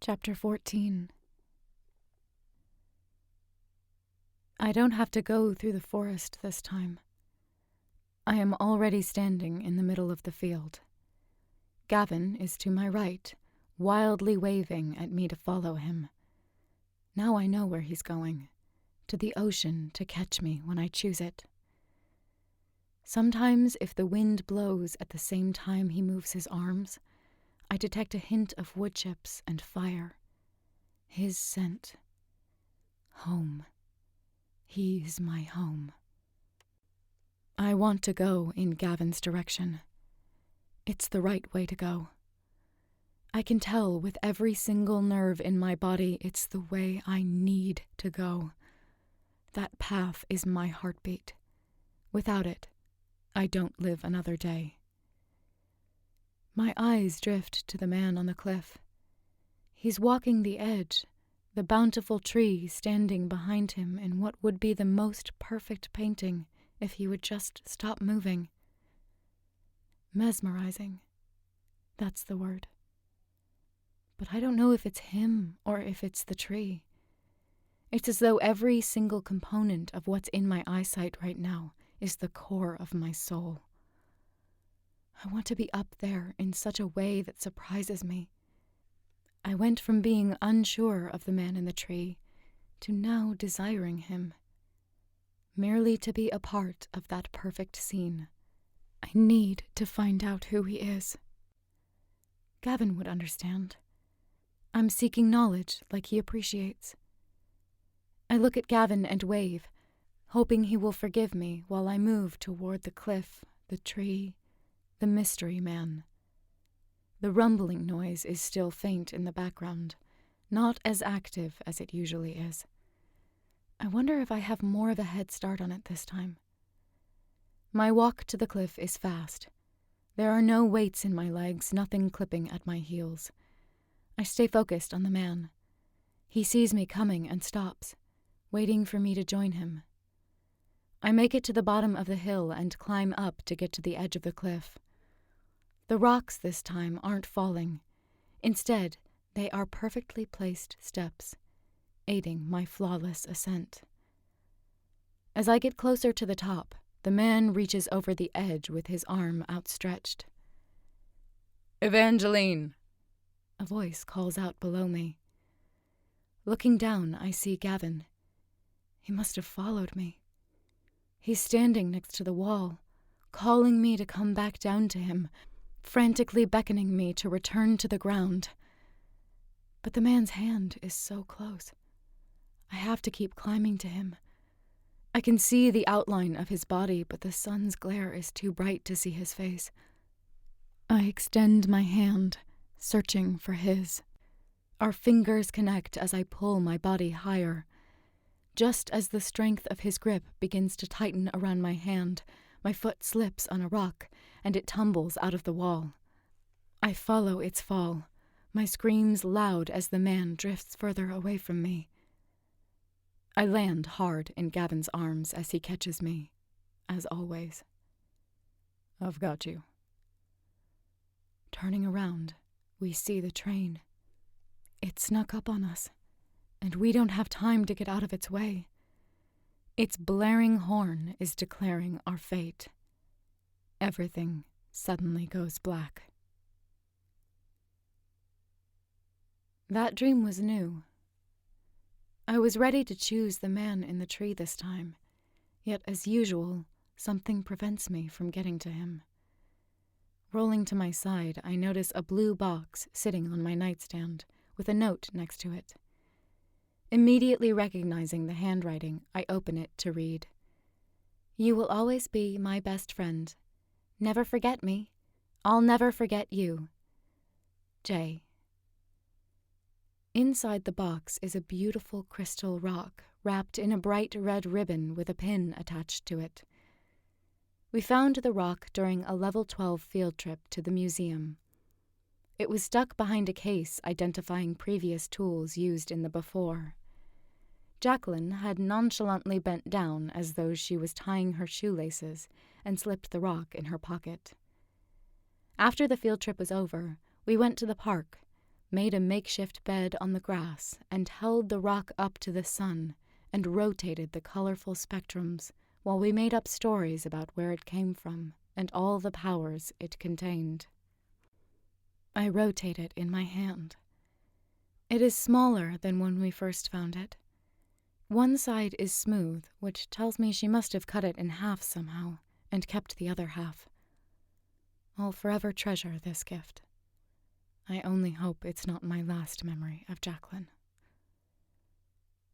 Chapter 14. I don't have to go through the forest this time. I am already standing in the middle of the field. Gavin is to my right, wildly waving at me to follow him. Now I know where he's going, to the ocean to catch me when I choose it. Sometimes if the wind blows at the same time he moves his arms, I detect a hint of wood chips and fire. His scent. Home. He's my home. I want to go in Gavin's direction. It's the right way to go. I can tell with every single nerve in my body it's the way I need to go. That path is my heartbeat. Without it, I don't live another day. My eyes drift to the man on the cliff. He's walking the edge, the bountiful tree standing behind him in what would be the most perfect painting if he would just stop moving. Mesmerizing. That's the word. But I don't know if it's him or if it's the tree. It's as though every single component of what's in my eyesight right now is the core of my soul. I want to be up there in such a way that surprises me. I went from being unsure of the man in the tree to now desiring him. Merely to be a part of that perfect scene. I need to find out who he is. Gavin would understand. I'm seeking knowledge like he appreciates. I look at Gavin and wave, hoping he will forgive me while I move toward the cliff, the tree, the mystery man. The rumbling noise is still faint in the background, not as active as it usually is. I wonder if I have more of a head start on it this time. My walk to the cliff is fast. There are no weights in my legs, nothing clipping at my heels. I stay focused on the man. He sees me coming and stops, waiting for me to join him. I make it to the bottom of the hill and climb up to get to the edge of the cliff. The rocks this time aren't falling. Instead, they are perfectly placed steps, aiding my flawless ascent. As I get closer to the top, the man reaches over the edge with his arm outstretched. "Evangeline!" A voice calls out below me. Looking down, I see Gavin. He must have followed me. He's standing next to the wall, calling me to come back down to him, frantically beckoning me to return to the ground. But the man's hand is so close. I have to keep climbing to him. I can see the outline of his body, but the sun's glare is too bright to see his face. I extend my hand, searching for his. Our fingers connect as I pull my body higher. Just as the strength of his grip begins to tighten around my hand, my foot slips on a rock, and it tumbles out of the wall. I follow its fall, my screams loud as the man drifts further away from me. I land hard in Gavin's arms as he catches me, as always. "I've got you." Turning around, we see the train. It snuck up on us, and we don't have time to get out of its way. Its blaring horn is declaring our fate. Everything suddenly goes black. That dream was new. I was ready to choose the man in the tree this time, yet as usual, something prevents me from getting to him. Rolling to my side, I notice a blue box sitting on my nightstand, with a note next to it. Immediately recognizing the handwriting, I open it to read. "You will always be my best friend. Never forget me. I'll never forget you. Jay." Inside the box is a beautiful crystal rock wrapped in a bright red ribbon with a pin attached to it. We found the rock during a level 12 field trip to the museum. It was stuck behind a case identifying previous tools used in the before. Jacqueline had nonchalantly bent down as though she was tying her shoelaces and slipped the rock in her pocket. After the field trip was over, we went to the park, made a makeshift bed on the grass, and held the rock up to the sun, and rotated the colorful spectrums while we made up stories about where it came from and all the powers it contained. I rotate it in my hand. It is smaller than when we first found it. One side is smooth, which tells me she must have cut it in half somehow and kept the other half. I'll forever treasure this gift. I only hope it's not my last memory of Jacqueline.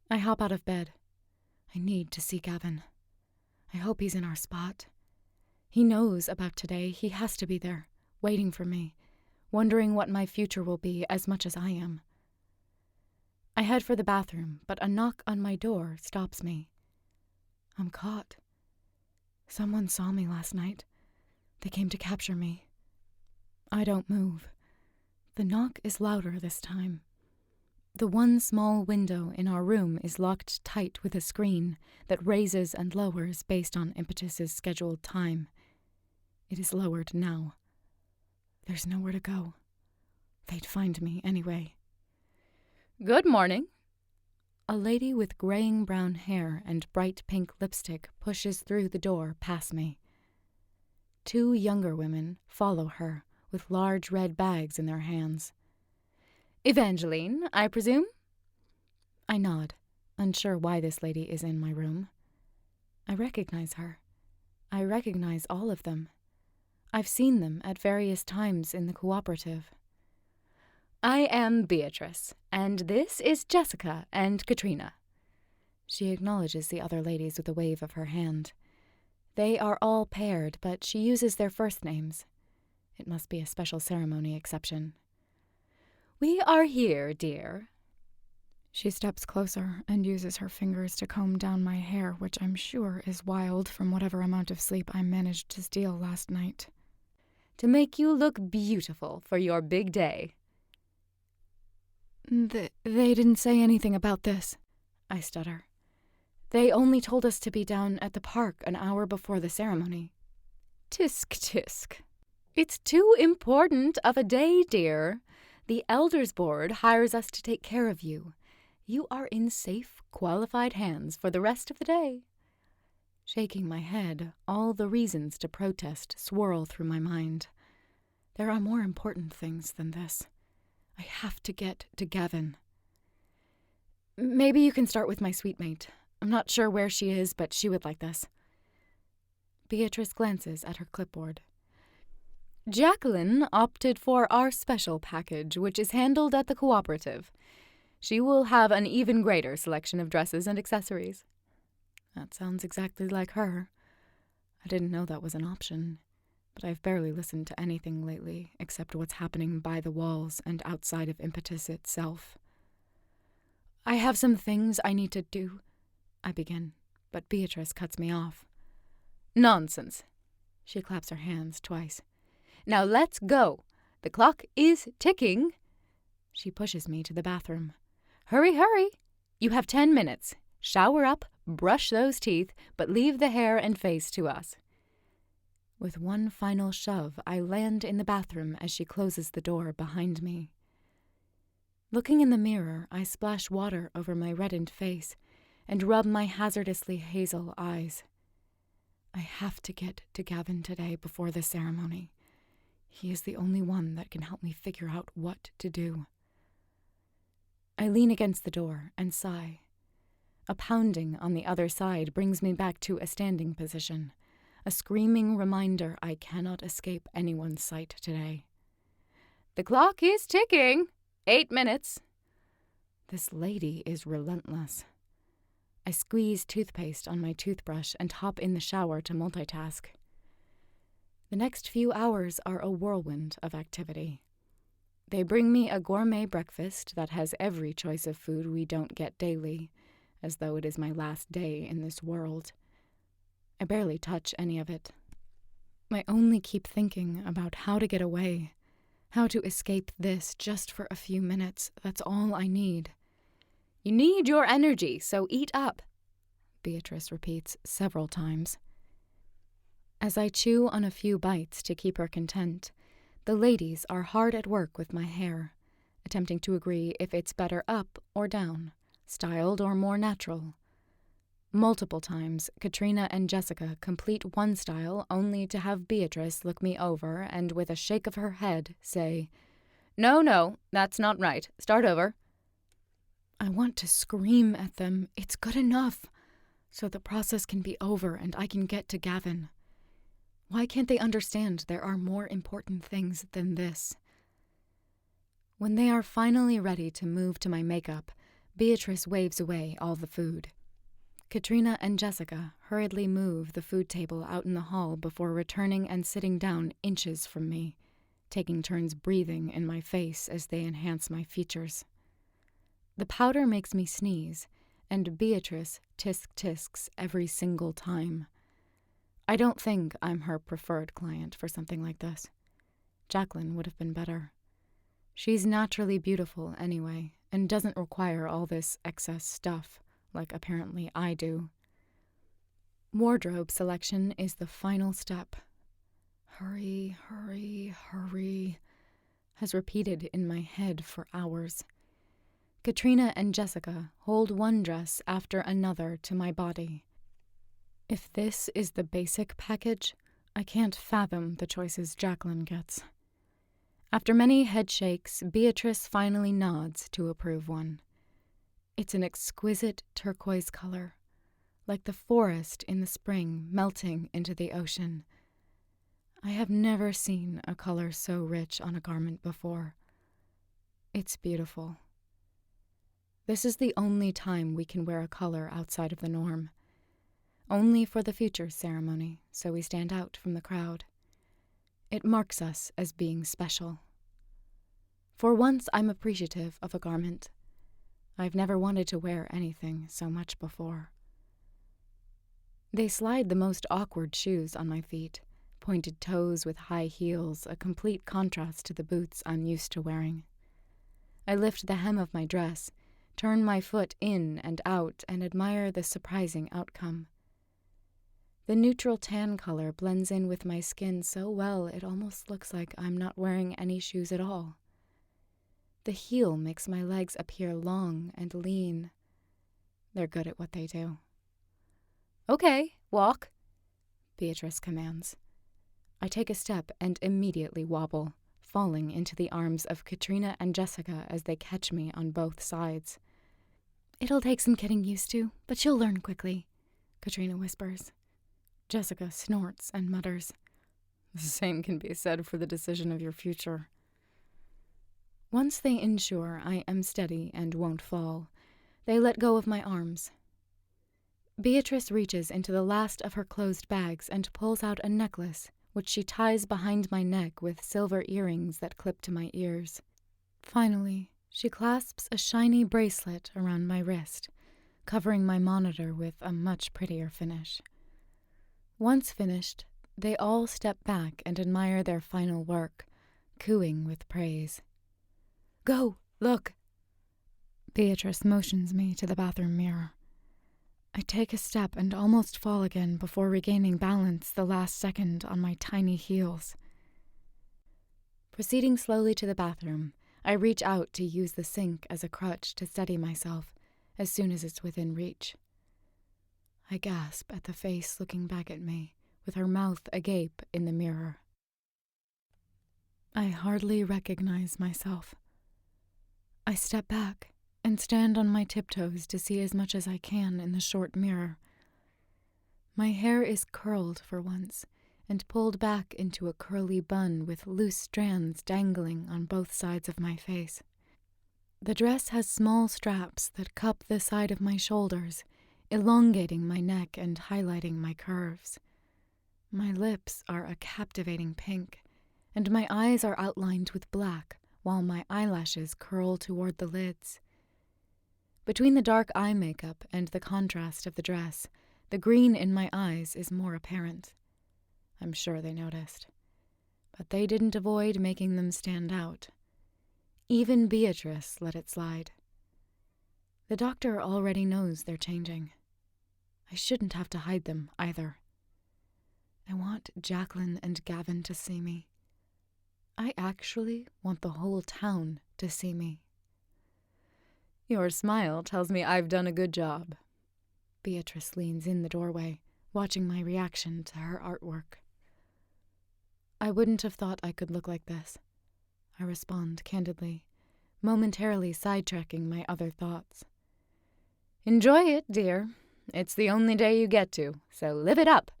I hop out of bed. I need to see Gavin. I hope he's in our spot. He knows about today. He has to be there, waiting for me, wondering what my future will be as much as I am. I head for the bathroom, but a knock on my door stops me. I'm caught. Someone saw me last night. They came to capture me. I don't move. The knock is louder this time. The one small window in our room is locked tight with a screen that raises and lowers based on Impetus's scheduled time. It is lowered now. There's nowhere to go. They'd find me anyway. Good morning. A lady with graying brown hair and bright pink lipstick pushes through the door past me. Two younger women follow her with large red bags in their hands. Evangeline, I presume? I nod, unsure why this lady is in my room. I recognize her. I recognize all of them. I've seen them at various times in the cooperative. I am Beatrice, and this is Jessica and Katrina. She acknowledges the other ladies with a wave of her hand. They are all paired, but she uses their first names. It must be a special ceremony exception. We are here, dear. She steps closer and uses her fingers to comb down my hair, which I'm sure is wild from whatever amount of sleep I managed to steal last night. To make you look beautiful for your big day. They didn't say anything about this, I stutter. They only told us to be down at the park an hour before the ceremony. Tisk, tisk. It's too important of a day, dear. The Elders Board hires us to take care of you. You are in safe, qualified hands for the rest of the day. Shaking my head, all the reasons to protest swirl through my mind. There are more important things than this. I have to get to Gavin. Maybe you can start with my sweet mate. I'm not sure where she is, but she would like this. Beatrice glances at her clipboard. Jacqueline opted for our special package, which is handled at the cooperative. She will have an even greater selection of dresses and accessories. That sounds exactly like her. I didn't know that was an option, but I've barely listened to anything lately except what's happening by the walls and outside of Impetus itself. I have some things I need to do, I begin, but Beatrice cuts me off. Nonsense. She claps her hands twice. Now let's go. The clock is ticking. She pushes me to the bathroom. Hurry, hurry. You have 10 minutes. Shower up, brush those teeth, but leave the hair and face to us. With one final shove, I land in the bathroom as she closes the door behind me. Looking in the mirror, I splash water over my reddened face and rub my hazardously hazel eyes. I have to get to Gavin today before the ceremony. He is the only one that can help me figure out what to do. I lean against the door and sigh. A pounding on the other side brings me back to a standing position, a screaming reminder I cannot escape anyone's sight today. The clock is ticking. 8 minutes. This lady is relentless. I squeeze toothpaste on my toothbrush and hop in the shower to multitask. The next few hours are a whirlwind of activity. They bring me a gourmet breakfast that has every choice of food we don't get daily, as though it is my last day in this world. I barely touch any of it. I only keep thinking about how to get away, how to escape this just for a few minutes. That's all I need. You need your energy, so eat up, Beatrice repeats several times. As I chew on a few bites to keep her content, the ladies are hard at work with my hair, attempting to agree if it's better up or down, styled or more natural. Multiple times, Katrina and Jessica complete one style only to have Beatrice look me over and with a shake of her head say, No, that's not right. Start over. I want to scream at them, it's good enough, so the process can be over and I can get to Gavin. Why can't they understand there are more important things than this? When they are finally ready to move to my makeup, Beatrice waves away all the food. Katrina and Jessica hurriedly move the food table out in the hall before returning and sitting down inches from me, taking turns breathing in my face as they enhance my features. The powder makes me sneeze, and Beatrice tisks every single time. I don't think I'm her preferred client for something like this. Jacqueline would have been better. She's naturally beautiful anyway, and doesn't require all this excess stuff, like apparently I do. Wardrobe selection is the final step. Hurry, has repeated in my head for hours. Katrina and Jessica hold one dress after another to my body. If this is the basic package, I can't fathom the choices Jacqueline gets. After many head shakes, Beatrice finally nods to approve one. It's an exquisite turquoise color, like the forest in the spring melting into the ocean. I have never seen a color so rich on a garment before. It's beautiful. This is the only time we can wear a color outside of the norm. Only for the futures ceremony, so we stand out from the crowd. It marks us as being special. For once, I'm appreciative of a garment. I've never wanted to wear anything so much before. They slide the most awkward shoes on my feet, pointed toes with high heels, a complete contrast to the boots I'm used to wearing. I lift the hem of my dress, turn my foot in and out, and admire the surprising outcome. The neutral tan color blends in with my skin so well it almost looks like I'm not wearing any shoes at all. The heel makes my legs appear long and lean. They're good at what they do. Okay, walk, Beatrice commands. I take a step and immediately wobble, falling into the arms of Katrina and Jessica as they catch me on both sides. It'll take some getting used to, but you'll learn quickly, Katrina whispers. Jessica snorts and mutters, The same can be said for the decision of your future. Once they ensure I am steady and won't fall, they let go of my arms. Beatrice reaches into the last of her closed bags and pulls out a necklace, which she ties behind my neck with silver earrings that clip to my ears. Finally, she clasps a shiny bracelet around my wrist, covering my monitor with a much prettier finish. Once finished, they all step back and admire their final work, cooing with praise. Go, look. Beatrice motions me to the bathroom mirror. I take a step and almost fall again before regaining balance the last second on my tiny heels. Proceeding slowly to the bathroom, I reach out to use the sink as a crutch to steady myself as soon as it's within reach. I gasp at the face looking back at me, with her mouth agape in the mirror. I hardly recognize myself. I step back and stand on my tiptoes to see as much as I can in the short mirror. My hair is curled for once and pulled back into a curly bun with loose strands dangling on both sides of my face. The dress has small straps that cup the side of my shoulders, elongating my neck and highlighting my curves. My lips are a captivating pink, and my eyes are outlined with black, while my eyelashes curl toward the lids. Between the dark eye makeup and the contrast of the dress, the green in my eyes is more apparent. I'm sure they noticed. But they didn't avoid making them stand out. Even Beatrice let it slide. The doctor already knows they're changing. I shouldn't have to hide them, either. I want Jacqueline and Gavin to see me. I actually want the whole town to see me. Your smile tells me I've done a good job. Beatrice leans in the doorway, watching my reaction to her artwork. I wouldn't have thought I could look like this, I respond candidly, momentarily sidetracking my other thoughts. Enjoy it, dear. It's the only day you get to, so live it up,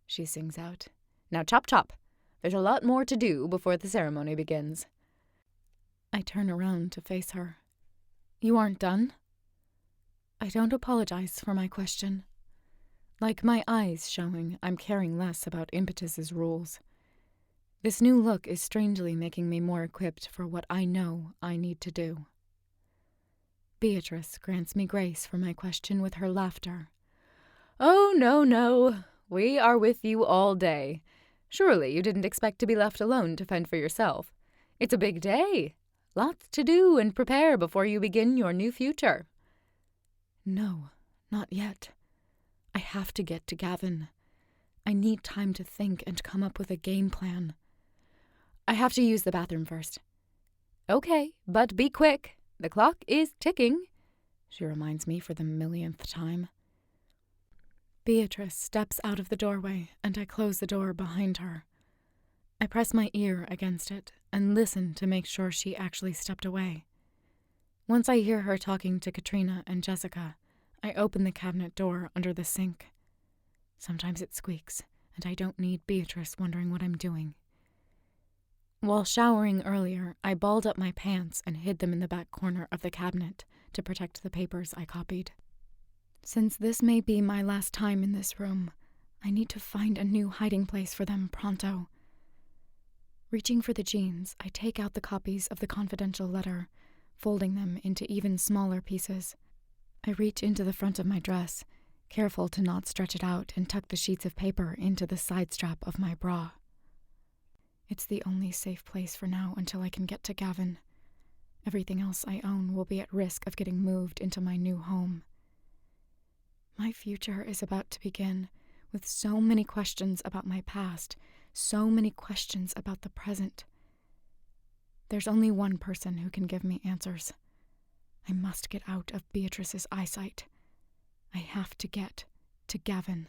she sings out. Now chop chop. There's a lot more to do before the ceremony begins. I turn around to face her. You aren't done? I don't apologize for my question. Like my eyes showing, I'm caring less about Impetus's rules. This new look is strangely making me more equipped for what I know I need to do. Beatrice grants me grace for my question with her laughter. Oh, no. We are with you all day. Surely you didn't expect to be left alone to fend for yourself. It's a big day. Lots to do and prepare before you begin your new future. No, not yet. I have to get to Gavin. I need time to think and come up with a game plan. I have to use the bathroom first. Okay, but be quick. The clock is ticking, she reminds me for the millionth time. Beatrice steps out of the doorway, and I close the door behind her. I press my ear against it and listen to make sure she actually stepped away. Once I hear her talking to Katrina and Jessica, I open the cabinet door under the sink. Sometimes it squeaks, and I don't need Beatrice wondering what I'm doing. While showering earlier, I balled up my pants and hid them in the back corner of the cabinet to protect the papers I copied. Since this may be my last time in this room, I need to find a new hiding place for them pronto. Reaching for the jeans, I take out the copies of the confidential letter, folding them into even smaller pieces. I reach into the front of my dress, careful to not stretch it out and tuck the sheets of paper into the side strap of my bra. It's the only safe place for now until I can get to Gavin. Everything else I own will be at risk of getting moved into my new home. My future is about to begin, with so many questions about my past, so many questions about the present. There's only one person who can give me answers. I must get out of Beatrice's eyesight. I have to get to Gavin.